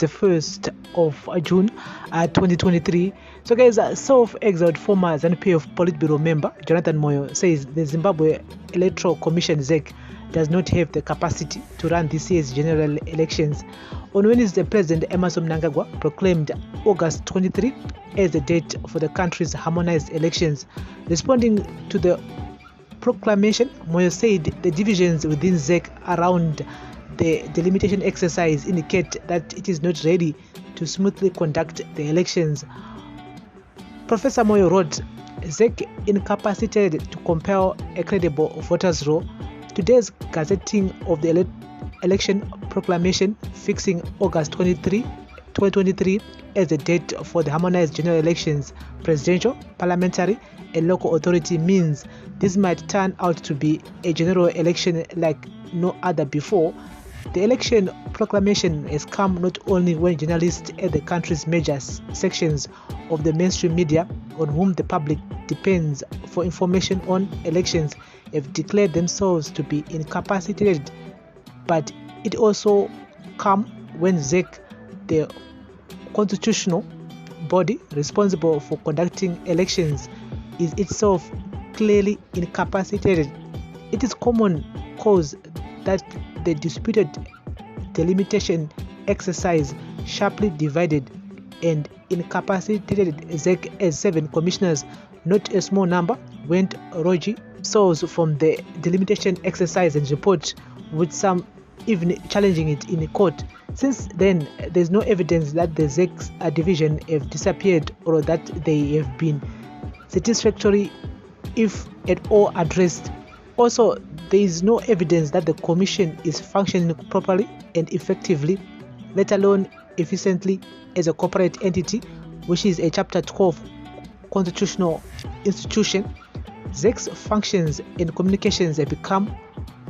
the 1st of June 2023. So guys, self-exiled former Zanu Politburo member Jonathan Moyo says the Zimbabwe Electoral Commission ZEC does not have the capacity to run this year's general elections. On Wednesday, President Emerson Mnangagwa proclaimed August 23 as the date for the country's harmonized elections. Responding to the proclamation, Moyo said the divisions within ZEC around the delimitation exercise indicate that it is not ready to smoothly conduct the elections. Professor Moyo wrote, ZEC incapacitated to compel a credible voters' roll. Today's gazetting of the election proclamation fixing August 23, 2023 as the date for the harmonized general elections, presidential, parliamentary, and local authority means this might turn out to be a general election like no other before. The election proclamation has come not only when journalists at the country's major sections of the mainstream media, on whom the public depends for information on elections, have declared themselves to be incapacitated, but it also come when ZEC, the constitutional body responsible for conducting elections, is itself clearly incapacitated. It is common cause that the disputed delimitation exercise sharply divided and incapacitated ZEC as 7 commissioners, not a small number, went rogue souls from the delimitation exercise and report, with some even challenging it in court. Since then, there is no evidence that the ZEC division have disappeared or that they have been satisfactory, if at all, addressed. Also, there is no evidence that the commission is functioning properly and effectively, let alone efficiently, as a corporate entity, which is a Chapter 12 constitutional institution. ZEC's functions and communications have become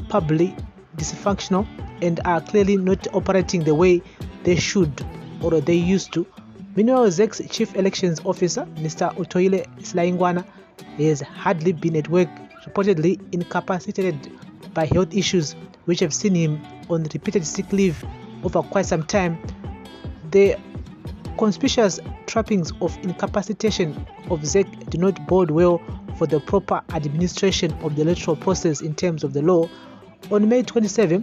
publicly dysfunctional and are clearly not operating the way they should or they used to. Meanwhile, ZEC's chief elections officer, Mr. Utoile Slaingwana, has hardly been at work, reportedly incapacitated by health issues which have seen him on repeated sick leave over quite some time. The conspicuous trappings of incapacitation of ZEC do not bode well for the proper administration of the electoral process in terms of the law. On May 27,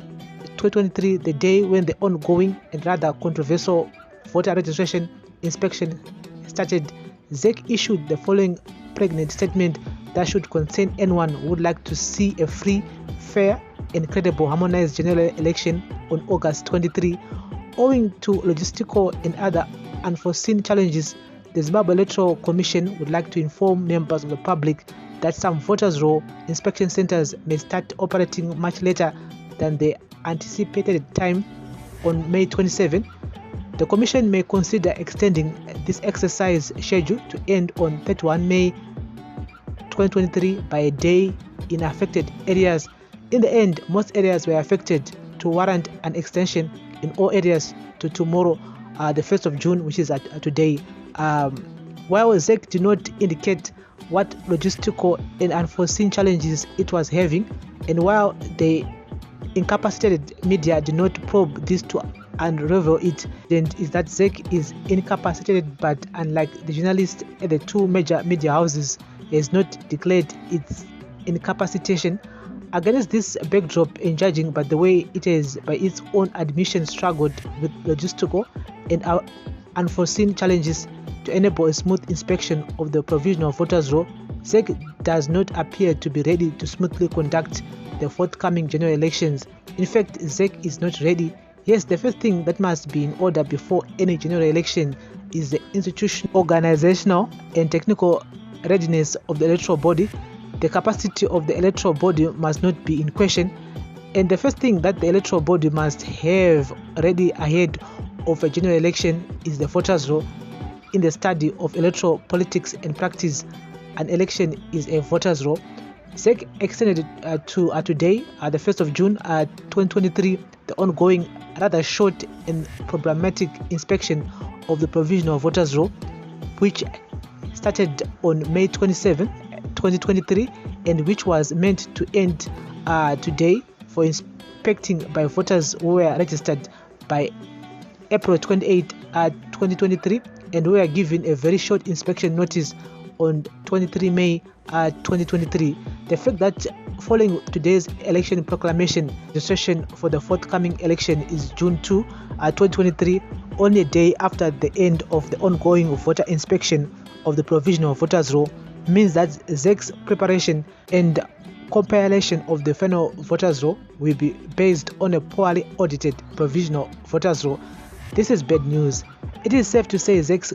2023, the day when the ongoing and rather controversial voter registration inspection started, ZEC issued the following pregnant statement that should concern anyone who would like to see a free, fair, and credible harmonized general election on August 23. Owing to logistical and other unforeseen challenges, the Zimbabwe Electoral Commission would like to inform members of the public that some voters' roll inspection centers may start operating much later than the anticipated time on May 27. The Commission may consider extending this exercise schedule to end on 31 May 2023 by a day in affected areas. In the end, most areas were affected to warrant an extension in all areas to tomorrow, the 1st of June, which is today. While ZEC did not indicate what logistical and unforeseen challenges it was having, and while the incapacitated media did not probe this to unravel it, then is that ZEC is incapacitated, but unlike the journalists at the 2 major media houses, has not declared its incapacitation. Against this backdrop, and judging by the way it has, by its own admission, struggled with logistical and unforeseen challenges to enable a smooth inspection of the provisional voters' roll, ZEC does not appear to be ready to smoothly conduct the forthcoming general elections. In fact, ZEC is not ready. Yes, the first thing that must be in order before any general election is the institutional, organizational, and technical readiness of the electoral body. The capacity of the electoral body must not be in question, and the first thing that the electoral body must have ready ahead of a general election is the voters' roll. In the study of electoral politics and practice, an election is a voters' roll. ZEC extended to today, the 1st of June 2023, the ongoing, rather short and problematic inspection of the provisional voters' roll, which started on May 27, 2023, and which was meant to end today for inspecting by voters who were registered by April 28, 2023, and we are given a very short inspection notice on 23 May 2023. The fact that following today's election proclamation, registration for the forthcoming election is June 2, 2023, only a day after the end of the ongoing voter inspection of the provisional voters roll, means that ZEC's preparation and compilation of the final voters roll will be based on a poorly audited provisional voters roll. This is bad news. It is safe to say ZEC's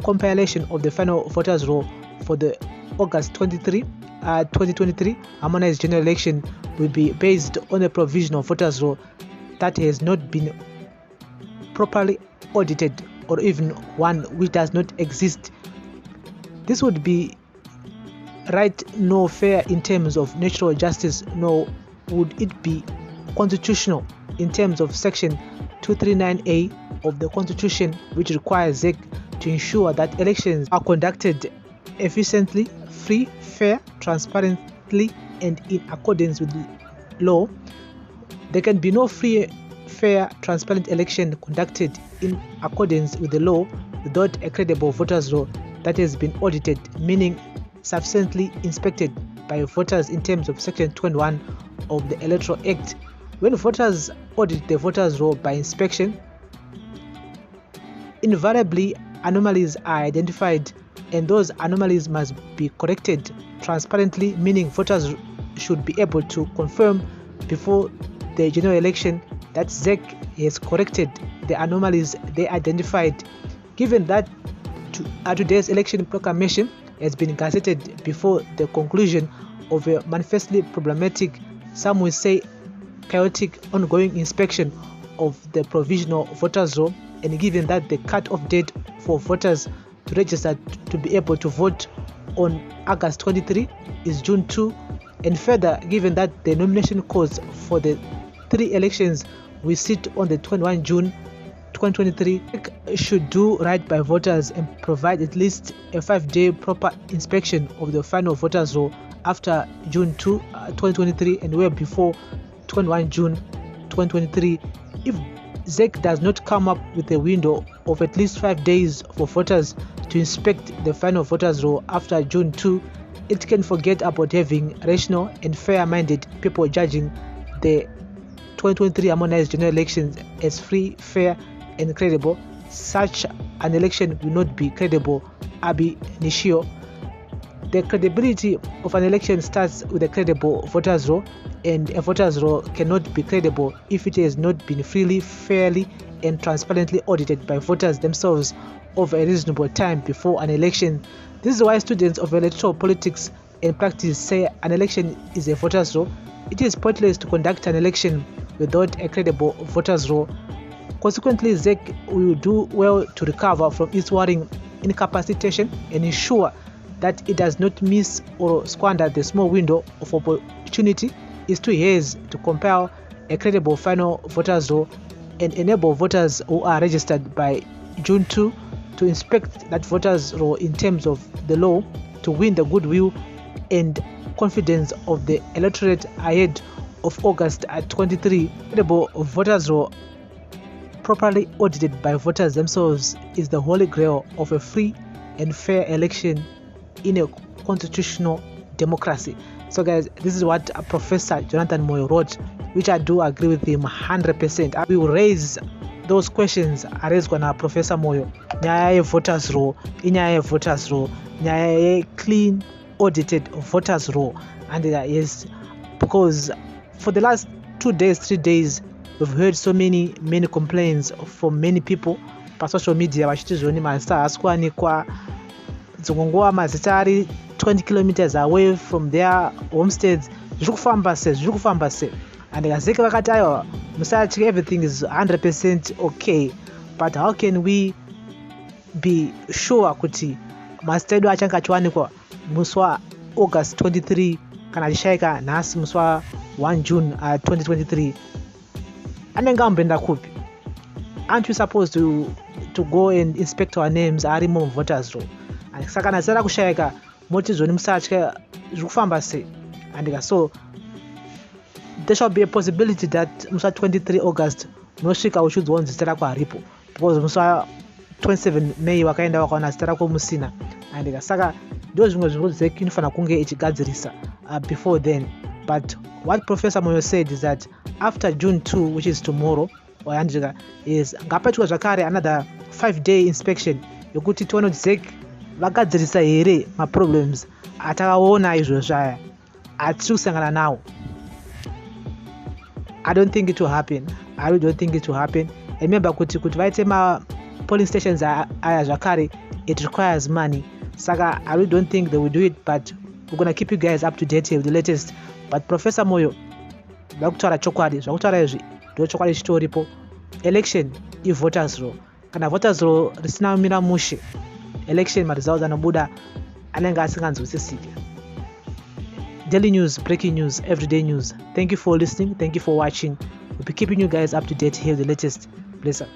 compilation of the final voters roll for the August 23, 2023 harmonized general election will be based on a provisional voters roll that has not been properly audited, or even one which does not exist. This would be right nor fair in terms of natural justice, nor would it be constitutional in terms of section 239A of the Constitution, which requires ZEC to ensure that elections are conducted efficiently, free, fair, transparently, and in accordance with law. There can be no free, fair, transparent election conducted in accordance with the law without a credible voters roll that has been audited, meaning sufficiently inspected by voters in terms of section 21 of the Electoral Act. When voters audit the voters roll by inspection, invariably anomalies are identified, and those anomalies must be corrected transparently, meaning voters should be able to confirm before the general election that ZEC has corrected the anomalies they identified. Given that today's election proclamation has been gazetted before the conclusion of a manifestly problematic, some will say chaotic, ongoing inspection of the provisional voters roll, and given that the cut-off date for voters to register to be able to vote on August 23 is June 2, and further, given that the nomination codes for the 3 elections will sit on the 21 June 2023, should do right by voters and provide at least a 5-day proper inspection of the final voters roll after June 2, 2023, and well before 21 June 2023. If ZEC does not come up with a window of at least 5 days for voters to inspect the final voters roll after June 2, it can forget about having rational and fair-minded people judging the 2023 harmonized general elections as free, fair, and credible. Such an election will not be credible ab initio. The credibility of an election starts with a credible voters roll, and a voters roll cannot be credible if it has not been freely, fairly, and transparently audited by voters themselves over a reasonable time before an election. This is why students of electoral politics and practice say an election is a voters roll. It is pointless to conduct an election without a credible voters roll. Consequently, ZEC will do well to recover from its worrying incapacitation and ensure that it does not miss or squander the small window of opportunity is 2 years to compile a credible final voters roll and enable voters who are registered by June 2 to inspect that voters roll in terms of the law, to win the goodwill and confidence of the electorate ahead of August 23. Credible voters roll properly audited by voters themselves is the holy grail of a free and fair election in a constitutional democracy. So guys, this is what Professor Jonathan Moyo wrote, which I do agree with him 100%. I will raise those questions raised by Professor Moyo. Nyaya voters roll, inyaya voters roll, nyaya clean audited voters roll, and yes, because for the last 2 days, 3 days, we've heard so many complaints from many people on social media. Vachitizvoni masa asikuwanikwa dzingongova mazita ari 20 kilometers away from their homesteads. Zviri kufamba sei? And ZEC vakati aiwa musatya, everything is 100% okay, but how can we be sure kuti mazita edu achange achiwanikwa musi August 23 kana achishaika nhasi musi 1 June 2023? Anenge amboenda kupi? Aren't we supposed to go and inspect our names arimo voters roll? And saka nazara kushayika motizvoni musatya, zviri kufamba sei? And so there shall be a possibility that musi 23 August unosvika uchiudzwa kuti zita rako haripo. because musi wa 27 May wakaenda wakaona zita rako musina and saka ndo zvimwe zvinhu ZEC inofanira kunge ichigadzirisa before then. But what Professor Moyo said is that after June 2, which is tomorrow, is ngapaitwa zvakare another 5-day inspection yokuti tione kuti ZEC vakadzirisa here maproblems atakaona izvozvo aya atiri kusangana nawo. I don't think it will happen. I really don't think it will happen. And remember kuti vaite polling stations aya zvakare, it requires money. Saka I really don't think they will do it, but we're going to keep you guys up to date here with the latest. But Professor Moyo, zvakutaura chokwadi, zvakutaura izvi ndo chokwadi chitoripo. Election voters roll. Kana voters roll risina kumira mushe, election results anobuda anenge asinganzwisisiki. Daily news, breaking news, everyday news. Thank you for listening. Thank you for watching. We'll be keeping you guys up to date here with the latest. Bless up.